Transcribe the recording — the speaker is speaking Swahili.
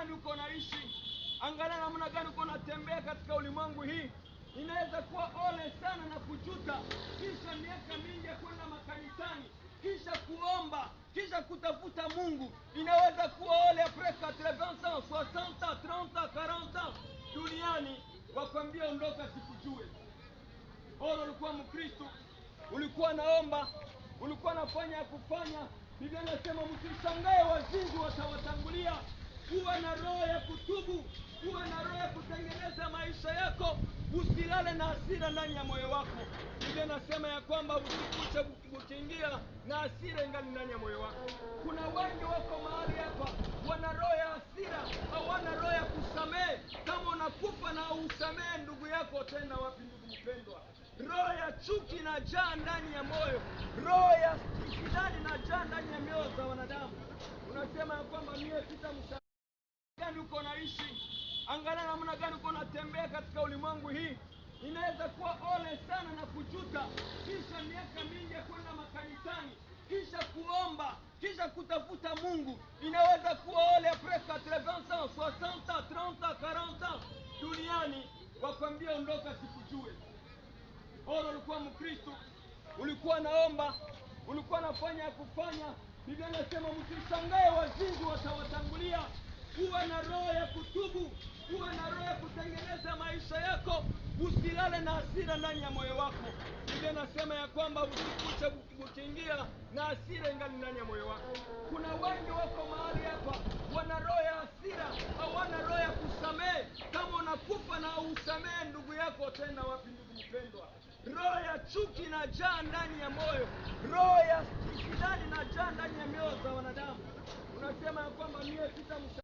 gani uko naishi, angalia namna gani uko natembea katika ulimwengu hii. Inaweza kuwa ole sana na kujuta kisha miaka mingi ya kwenda makanisani, kisha kuomba, kisha kutafuta Mungu. Inaweza kuwa ole après 80 ans, 60, 30, 40 duniani wakwambia ondoka sikujue. Bora ulikuwa Mkristo, ulikuwa naomba, ulikuwa nafanya ya kufanya. Biblia inasema msishangae wazinzi watawatangulia. Kuwa na roho ya kutubu, kuwa na roho ya kutengeneza maisha yako. Usilale na hasira ndani ya moyo wako. Biblia inasema ya kwamba usikuche ukiingia na hasira ingali ndani ya moyo wako. Kuna wengi wako mahali hapa wana roho ya hasira, hawana roho ya kusamehe. Kama unakufa na usamehe ndugu yako, tenda wapi ndugu mpendwa? Roho ya chuki inajaa ndani ya moyo, roho ya kisirani inajaa ndani ya mioyo za wanadamu. Unasema ya kwamba mie sitamsamehe. Gani uko naishi, angalia namna gani uko natembea katika ulimwengu hii. Inaweza kuwa ole sana na kujuta kisha miaka mingi ya kwenda makanisani, kisha kuomba, kisha kutafuta Mungu. Inaweza kuwa ole après 80 ans, 60, 30, 40 duniani wakwambia ondoka sikujue. Bora ulikuwa Mkristo, ulikuwa naomba, ulikuwa nafanya ya kufanya. Biblia inasema msishangae wazinzi watawatangulia. Kuwa na roho ya kutubu, kuwa na roho ya kutengeneza maisha yako. Usilale na hasira ndani ya moyo wako. Biblia inasema ya kwamba usikuche ukiingia na hasira ingali ndani ya moyo wako. Kuna wengi wako mahali hapa wana roho ya hasira, hawana roho ya kusamehe. Kama unakufa na usamehe ndugu yako, tenda wapi ndugu mpendwa? Roho ya chuki inajaa ndani ya moyo, roho ya kisirani inajaa ndani ya mioyo za wanadamu. Unasema ya kwamba mie sitamsamehe.